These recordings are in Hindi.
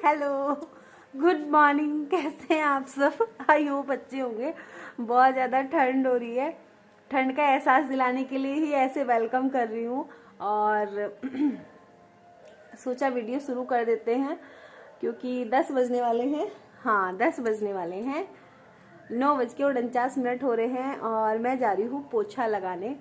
Hello, good morning. कैसे हैं आप सब? आई होप अच्छे होंगे। बहुत ज़्यादा ठंड हो रही है। ठंड का एहसास दिलाने के लिए ही ऐसे वेलकम कर रही हूँ और सोचा वीडियो शुरू कर देते हैं क्योंकि 10 बजने वाले हैं। हाँ, 10 बजने वाले हैं। 9:49 हो रहे हैं और मैं जा रही हूँ पोछा लगाने।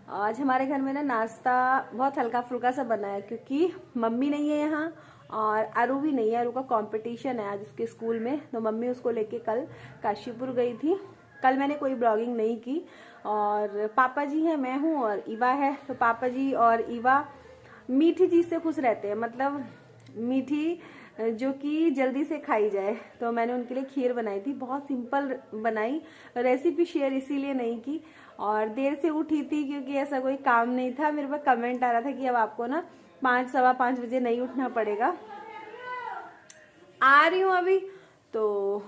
आज हमारे घर में ना नाश्ता बहुत हल्का फुल्का सा बना है क्योंकि मम्मी नहीं है यहाँ और अरु भी नहीं है। अरु का कंपटीशन है आज उसके स्कूल में, तो मम्मी उसको लेके कल काशीपुर गई थी। कल मैंने कोई ब्लॉगिंग नहीं की और पापा जी हैं, मैं हूँ और ईवा है। तो पापा जी और ईवा मीठी चीज़ से खुश रहते हैं, मतलब मीठी जो कि जल्दी से खाई जाए। तो मैंने उनके लिए खीर बनाई थी, बहुत सिंपल बनाई। रेसिपी शेयर इसीलिए नहीं की और देर से उठी थी क्योंकि ऐसा कोई काम नहीं था। मेरे पास कमेंट आ रहा था कि अब आपको ना 5 सवा 5 बजे नहीं उठना पड़ेगा। आ रही हूँ अभी, तो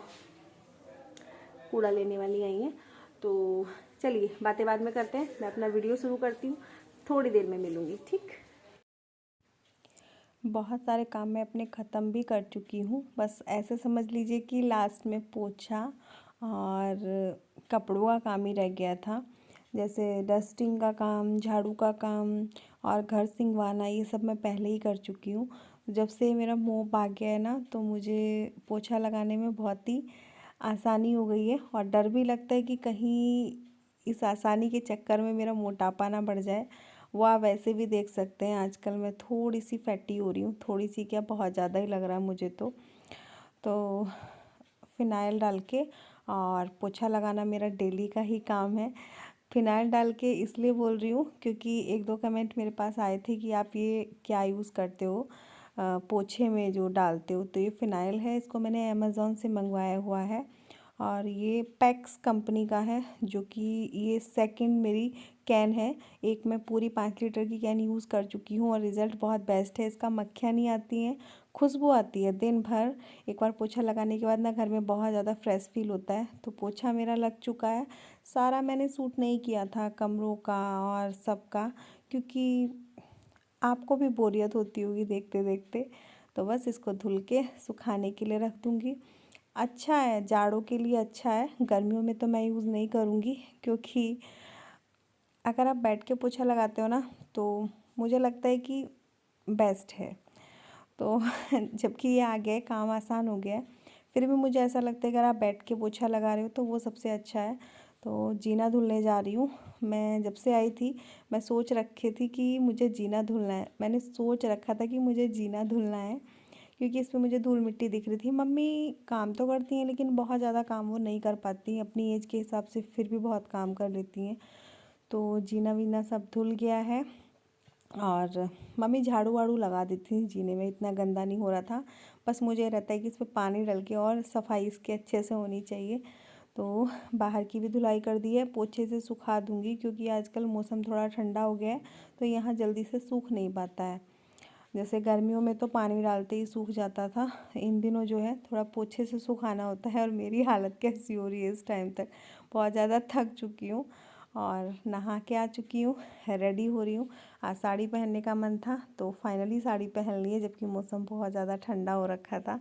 कूड़ा लेने वाली आई हैं। तो चलिए बातें बाद में करते हैं, मैं अपना वीडियो शुरू करती हूँ। थोड़ी देर में मिलूंगी, ठीक? बहुत सारे काम मैं अपने ख़त्म भी कर चुकी हूँ। बस ऐसे समझ लीजिए कि लास्ट में पोछा और कपड़ों का काम ही रह गया था। जैसे डस्टिंग का काम, झाड़ू का काम और घर सिंगवाना, ये सब मैं पहले ही कर चुकी हूँ। जब से मेरा मोह भाग गया है ना, तो मुझे पोछा लगाने में बहुत ही आसानी हो गई है और डर भी लगता है कि कहीं इस आसानी के चक्कर में मेरा मोटापा ना बढ़ जाए। वो आप वैसे भी देख सकते हैं, आजकल मैं थोड़ी सी फैटी हो रही हूँ। थोड़ी सी क्या, बहुत ज़्यादा ही लग रहा है मुझे तो फिनाइल डाल के और पोछा लगाना मेरा डेली का ही काम है। फिनाइल डाल के इसलिए बोल रही हूँ क्योंकि 1-2 कमेंट मेरे पास आए थे कि आप ये क्या यूज़ करते हो पोछे में जो डालते हो। तो ये फिनाइल है, इसको मैंने अमेज़ॉन से मंगवाया हुआ है और ये पैक्स कंपनी का है, जो कि ये सेकंड मेरी कैन है। एक मैं पूरी 5 लीटर की कैन यूज़ कर चुकी हूँ और रिज़ल्ट बहुत बेस्ट है। इसका मक्खियाँ नहीं आती हैं, खुशबू आती है दिन भर। एक बार पोछा लगाने के बाद ना घर में बहुत ज़्यादा फ्रेश फील होता है। तो पोछा मेरा लग चुका है। सारा मैंने सूट नहीं किया था, कमरों का और सबका, क्योंकि आपको भी बोरियत होती होगी देखते देखते। तो बस इसको धुल के सुखाने के लिए रख दूँगी। अच्छा है, जाड़ों के लिए अच्छा है। गर्मियों में तो मैं यूज़ नहीं करूँगी क्योंकि अगर आप बैठ के पोछा लगाते हो ना, तो मुझे लगता है कि बेस्ट है। तो जबकि ये आ गया है, काम आसान हो गया है, फिर भी मुझे ऐसा लगता है कि अगर आप बैठ के पोछा लगा रहे हो तो वो सबसे अच्छा है। तो जीना धुलने जा रही हूँ। मैं जब से आई थी मैं सोच रखी थी कि मुझे जीना धुलना है। मैंने सोच रखा था कि मुझे जीना धुलना है क्योंकि इसमें मुझे धूल मिट्टी दिख रही थी। मम्मी काम तो करती हैं लेकिन बहुत ज़्यादा काम वो नहीं कर पाती, अपनी एज के हिसाब से फिर भी बहुत काम कर लेती हैं। तो जीना वीना सब धुल गया है और मम्मी झाड़ू वाड़ू लगा देती थी जीने में, इतना गंदा नहीं हो रहा था। बस मुझे रहता है कि इसमें पानी डाल के और सफाई इसके अच्छे से होनी चाहिए। तो बाहर की भी धुलाई कर दी है, पोछे से सुखा दूँगी क्योंकि आजकल मौसम थोड़ा ठंडा हो गया है तो यहाँ जल्दी से सूख नहीं पाता है। जैसे गर्मियों में तो पानी डालते ही सूख जाता था, इन दिनों जो है थोड़ा पोछे से सुखाना होता है। और मेरी हालत कैसी हो रही है इस टाइम तक, बहुत ज़्यादा थक चुकी हूँ और नहा के आ चुकी हूँ, रेडी हो रही हूँ। आज साड़ी पहनने का मन था तो फाइनली साड़ी पहन ली है, जबकि मौसम बहुत ज़्यादा ठंडा हो रखा था।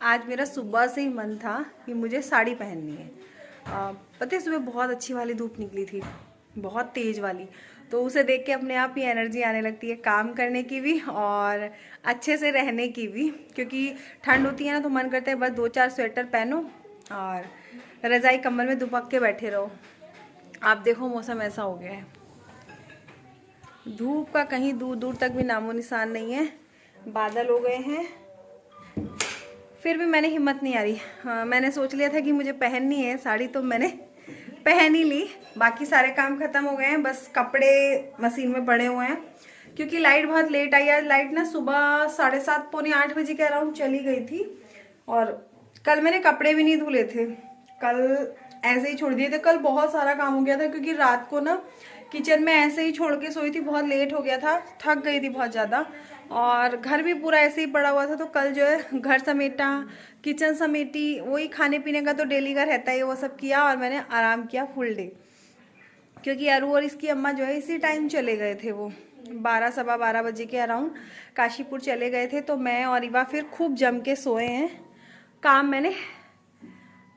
आज मेरा सुबह से ही मन था कि मुझे साड़ी पहननी है। पता है सुबह बहुत अच्छी वाली धूप निकली थी, बहुत तेज़ वाली। तो उसे देख के अपने आप ही एनर्जी आने लगती है काम करने की भी और अच्छे से रहने की भी। क्योंकि ठंड होती है ना, तो मन करता है बस 2-4 स्वेटर पहनो और रज़ाई कम्बल में दुबक के बैठे रहो। आप देखो मौसम ऐसा हो गया है, धूप का कहीं दूर दूर तक भी नामो निशान नहीं है, बादल हो गए हैं। फिर भी मैंने हिम्मत नहीं आ रही। हाँ, मैंने सोच लिया था कि मुझे पहननी है साड़ी, तो मैंने पहन ही ली। बाकी सारे काम खत्म हो गए हैं, बस कपड़े मशीन में पड़े हुए हैं क्योंकि लाइट बहुत लेट आई। आज लाइट ना सुबह 7:30 पौने 8 बजे के अराउंड चली गई थी। और कल मैंने कपड़े भी नहीं धुले थे, कल ऐसे ही छोड़ दिए थे। कल बहुत सारा काम हो गया था क्योंकि रात को ना किचन में ऐसे ही छोड़ के सोई थी, बहुत लेट हो गया था, थक गई थी बहुत ज़्यादा। और घर भी पूरा ऐसे ही पड़ा हुआ था, तो कल जो है घर समेटा, किचन समेटी, वही खाने पीने का तो डेली का रहता है, वो सब किया और मैंने आराम किया फुल डे। क्योंकि अरू और इसकी अम्मा जो है इसी टाइम चले गए थे, वो 12 सवा 12 बजे के अराउंड काशीपुर चले गए थे। तो मैं और इवा फिर खूब जम के सोए हैं। काम मैंने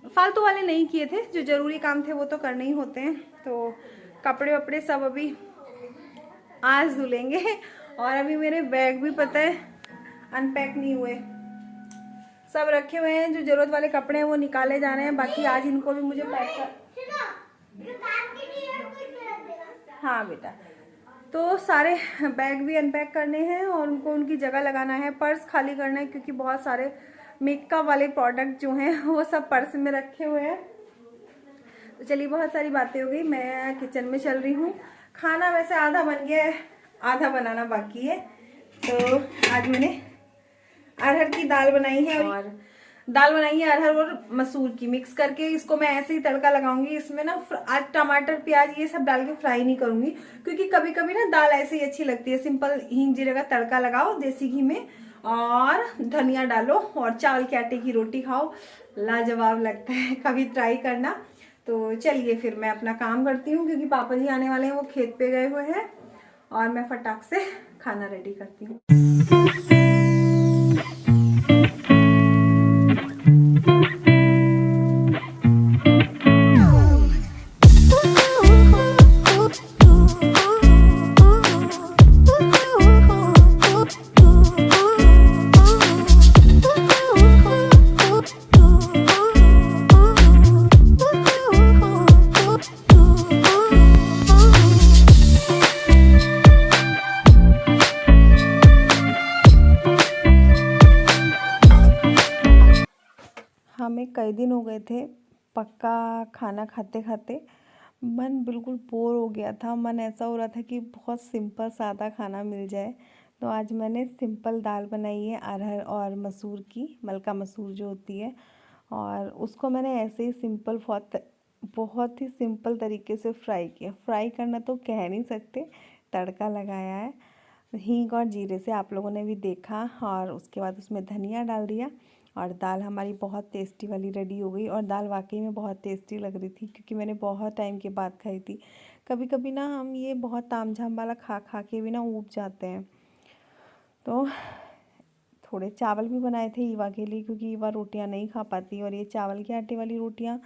फालतू वाले नहीं किए थे, जो ज़रूरी काम थे वो तो करने ही होते हैं। तो कपड़े वपड़े सब अभी आज धुलेंगे। और अभी मेरे बैग भी पता है अनपैक नहीं हुए, सब रखे हुए हैं। जो जरूरत वाले कपड़े हैं वो निकाले जा रहे हैं, बाकी आज इनको भी मुझे पैक कर। हाँ बेटा, तो सारे बैग भी अनपैक करने हैं और उनको उनकी जगह लगाना है, पर्स खाली करना है, क्योंकि बहुत सारे मेकअप वाले प्रोडक्ट जो हैं वो सब पर्स में रखे हुए हैं। तो चलिए, बहुत सारी बातें हो गई, मैं किचन में चल रही हूँ। खाना वैसे आधा बन गया है, आधा बनाना बाकी है। तो आज मैंने अरहर की दाल बनाई है, और दाल बनाई है अरहर और मसूर की मिक्स करके। इसको मैं ऐसे ही तड़का लगाऊंगी। इसमें ना आज टमाटर प्याज ये सब डाल के फ्राई नहीं करूंगी, क्योंकि कभी कभी ना दाल ऐसे ही अच्छी लगती है। सिंपल हींग जीरे का तड़का लगाओ देसी घी में, और धनिया डालो और चावल के आटे की रोटी खाओ, लाजवाब लगता है। कभी ट्राई करना। तो चलिए फिर मैं अपना काम करती हूँ, क्योंकि पापा जी आने वाले हैं, वो खेत पे गए हुए हैं, और मैं फटाक से खाना रेडी करती हूँ। हमें कई दिन हो गए थे पक्का खाना खाते खाते, मन बिल्कुल बोर हो गया था। मन ऐसा हो रहा था कि बहुत सिंपल सादा खाना मिल जाए। तो आज मैंने सिंपल दाल बनाई है अरहर और मसूर की, मलका मसूर जो होती है, और उसको मैंने ऐसे ही सिंपल बहुत ही सिंपल तरीके से फ्राई किया। फ्राई करना तो कह नहीं सकते, तड़का लगाया है हींग और जीरे से, आप लोगों ने भी देखा। और उसके बाद उसमें धनिया डाल दिया, और दाल हमारी बहुत टेस्टी वाली रेडी हो गई। और दाल वाकई में बहुत टेस्टी लग रही थी, क्योंकि मैंने बहुत टाइम के बाद खाई थी। कभी कभी ना हम ये बहुत ताम झाम वाला खा खा के भी ना ऊब जाते हैं। तो थोड़े चावल भी बनाए थे ईवा के लिए, क्योंकि ईवा रोटियां नहीं खा पाती, और ये चावल के आटे वाली रोटियां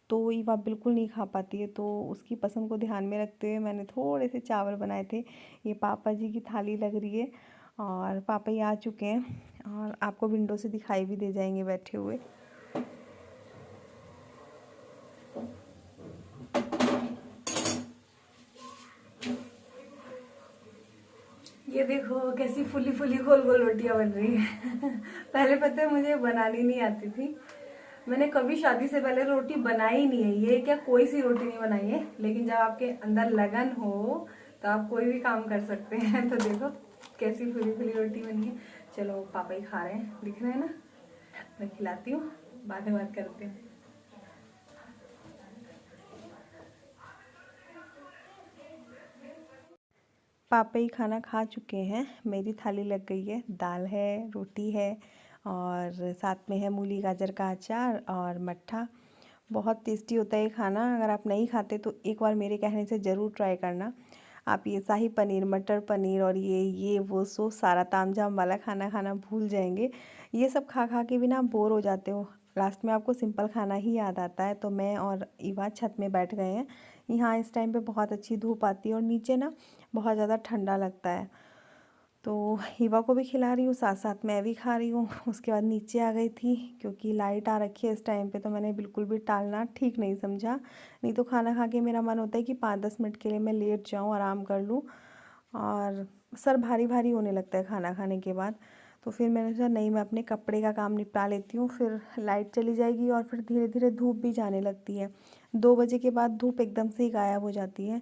तो ईवा बिल्कुल नहीं खा पाती है। तो उसकी पसंद को ध्यान में रखते हुए मैंने थोड़े से चावल बनाए थे। ये पापा जी की थाली लग रही है, और पापा ही आ चुके हैं, और आपको विंडो से दिखाई भी दे जाएंगे बैठे हुए। ये देखो कैसी फुली फुली गोल गोल रोटियां बन रही है। पहले पता है मुझे बनानी नहीं आती थी, मैंने कभी शादी से पहले रोटी बनाई नहीं है। ये क्या कोई सी रोटी नहीं बनाई है, लेकिन जब आपके अंदर लगन हो तो आप कोई भी काम कर सकते हैं। तो देखो कैसी फुली फुली रोटी बनी है। चलो पापा ही खा रहे हैं, दिख रहे हैं ना, मैं खिलाती हूँ, बाद में बात करते हैं। पापा ही खाना खा चुके हैं, मेरी थाली लग गई है। दाल है, रोटी है, और साथ में है मूली गाजर का अचार और मट्ठा। बहुत टेस्टी होता है ये खाना। अगर आप नहीं खाते तो एक बार मेरे कहने से ज़रूर ट्राई करना। आप ये शाही पनीर, मटर पनीर और ये वो सो सारा तामझाम वाला खाना खाना भूल जाएंगे। ये सब खा खा के भी ना बोर हो जाते हो, लास्ट में आपको सिंपल खाना ही याद आता है। तो मैं और ईवा छत में बैठ गए हैं। यहाँ इस टाइम पे बहुत अच्छी धूप आती है, और नीचे ना बहुत ज़्यादा ठंडा लगता है। तो ईवा को भी खिला रही हूँ, साथ साथ मैं भी खा रही हूँ। उसके बाद नीचे आ गई थी, क्योंकि लाइट आ रखी है इस टाइम पे, तो मैंने बिल्कुल भी टालना ठीक नहीं समझा। नहीं तो खाना खा के मेरा मन होता है कि 5-10 मिनट के लिए मैं लेट जाऊँ, आराम कर लूँ, और सर भारी भारी होने लगता है खाना खाने के बाद। तो फिर मैंने सोचा नहीं, मैं अपने कपड़े का काम निपटा लेती हूँ, फिर लाइट चली जाएगी और फिर धीरे धीरे धूप भी जाने लगती है। 2 बजे के बाद धूप एकदम से ही गायब हो जाती है।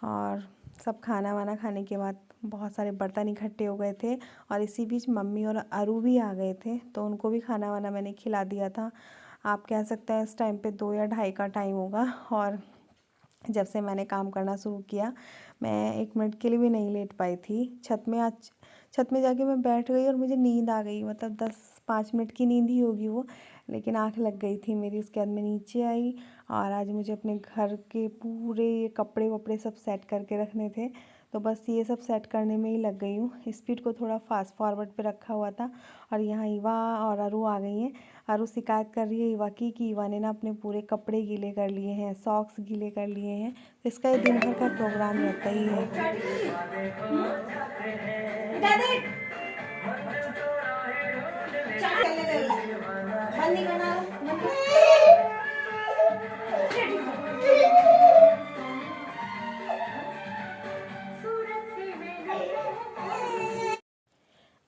और सब खाना वाना खाने के बाद बहुत सारे बर्तन इकट्ठे हो गए थे, और इसी बीच मम्मी और अरू भी आ गए थे, तो उनको भी खाना वाना मैंने खिला दिया था। आप कह सकते हैं इस टाइम पे 2 या ढाई का टाइम होगा। और जब से मैंने काम करना शुरू किया, मैं 1 मिनट के लिए भी नहीं लेट पाई थी। छत में जाके मैं बैठ गई और मुझे नींद आ गई, मतलब 10-5 मिनट की नींद ही होगी वो, लेकिन आँख लग गई थी मेरी। उसके बाद मैं नीचे आई और आज मुझे अपने घर के पूरे कपड़े वपड़े सब सेट करके रखने थे, तो बस ये सब सेट करने में ही लग गई हूँ। स्पीड को थोड़ा फास्ट फॉरवर्ड पे रखा हुआ था और यहाँ ईवा और अरु आ गई हैं। अरु शिकायत कर रही है ईवा की कि ईवा ने ना अपने पूरे कपड़े गीले कर लिए हैं, सॉक्स गीले कर लिए हैं, तो इसका ये दिन भर का प्रोग्राम रहता ही है।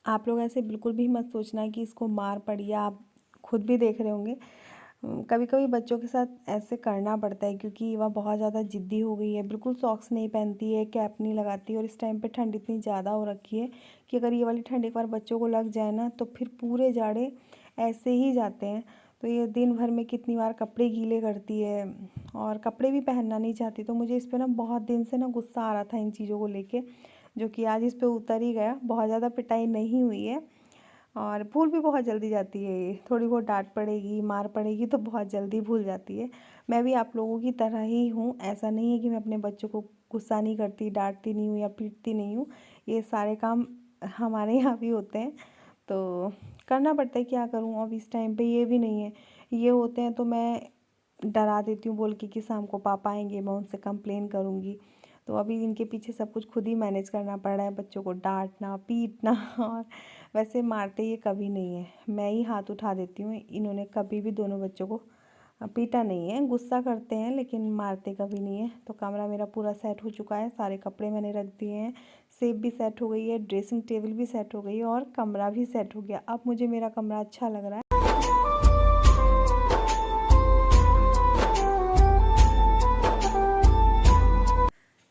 आप लोग ऐसे बिल्कुल भी मत सोचना कि इसको मार पड़ी, या आप खुद भी देख रहे होंगे कभी कभी बच्चों के साथ ऐसे करना पड़ता है, क्योंकि वह बहुत ज़्यादा ज़िद्दी हो गई है, बिल्कुल सॉक्स नहीं पहनती है, कैप नहीं लगाती, और इस टाइम पे ठंड इतनी ज़्यादा हो रखी है कि अगर ये वाली ठंड एक बार बच्चों को लग जाए ना तो फिर पूरे जाड़े ऐसे ही जाते हैं। तो ये दिन भर में कितनी बार कपड़े गीले करती है और कपड़े भी पहनना नहीं चाहती। तो मुझे इस पर ना बहुत दिन से ना गुस्सा आ रहा था इन चीज़ों को लेके, जो कि आज इस पे उतर ही गया। बहुत ज़्यादा पिटाई नहीं हुई है और भूल भी बहुत जल्दी जाती है ये, थोड़ी बहुत डांट पड़ेगी, मार पड़ेगी तो बहुत जल्दी भूल जाती है। मैं भी आप लोगों की तरह ही हूँ, ऐसा नहीं है कि मैं अपने बच्चों को गुस्सा नहीं करती, डांटती नहीं हूँ या पीटती नहीं हूँ। ये सारे काम हमारे यहाँ भी होते हैं तो करना पड़ता है, क्या करूँ। अब इस टाइम पे ये भी नहीं है, ये होते हैं तो मैं डरा देती हूँ बोल के कि शाम को पापा आएंगे, मैं उनसे कंप्लेन करूँगी। तो अभी इनके पीछे सब कुछ खुद ही मैनेज करना पड़ रहा है, बच्चों को डांटना पीटना। और वैसे मारते ये कभी नहीं है, मैं ही हाथ उठा देती हूँ। इन्होंने कभी भी दोनों बच्चों को पीटा नहीं है, गुस्सा करते हैं लेकिन मारते कभी नहीं है। तो कमरा मेरा पूरा सेट हो चुका है, सारे कपड़े मैंने रख दिए हैं, सेब भी सेट हो गई है, ड्रेसिंग टेबल भी सेट हो गई है और कमरा भी सेट हो गया। अब मुझे मेरा कमरा अच्छा लग रहा है।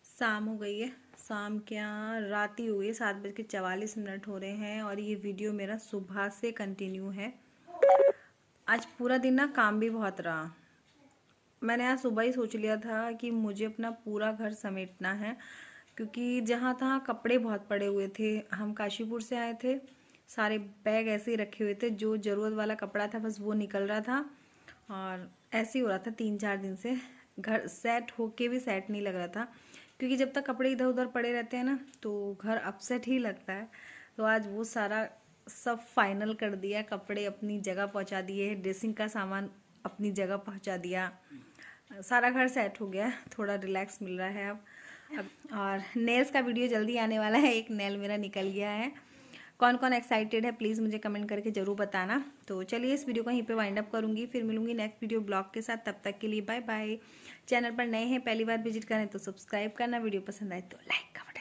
शाम हो गई है, शाम क्या रात ही हो गई है, 7:44 हो रहे हैं और ये वीडियो मेरा सुबह से कंटिन्यू है। आज पूरा दिन ना काम भी बहुत रहा। मैंने आज सुबह ही सोच लिया था कि मुझे अपना पूरा घर समेटना है, क्योंकि जहाँ तहाँ कपड़े बहुत पड़े हुए थे। हम काशीपुर से आए थे, सारे बैग ऐसे ही रखे हुए थे, जो ज़रूरत वाला कपड़ा था बस वो निकल रहा था और ऐसे ही हो रहा था 3-4 दिन से। घर सेट होके भी सेट नहीं लग रहा था, क्योंकि जब तक कपड़े इधर उधर पड़े रहते हैं ना तो घर अपसेट ही लगता है। तो आज वो सारा सब फाइनल कर दिया, कपड़े अपनी जगह पहुंचा दिए, ड्रेसिंग का सामान अपनी जगह पहुंचा दिया, सारा घर सेट हो गया, थोड़ा रिलैक्स मिल रहा है अब। और नेल्स का वीडियो जल्दी आने वाला है, एक नेल मेरा निकल गया है। कौन कौन एक्साइटेड है प्लीज़ मुझे कमेंट करके ज़रूर बताना। तो चलिए इस वीडियो को यहीं पे वाइंड अप करूँगी, फिर मिलूंगी नेक्स्ट वीडियो ब्लॉग के साथ। तब तक के लिए बाय बाय। चैनल पर नए हैं, पहली बार विजिट करें तो सब्सक्राइब करना, वीडियो पसंद आए तो लाइक कमेंट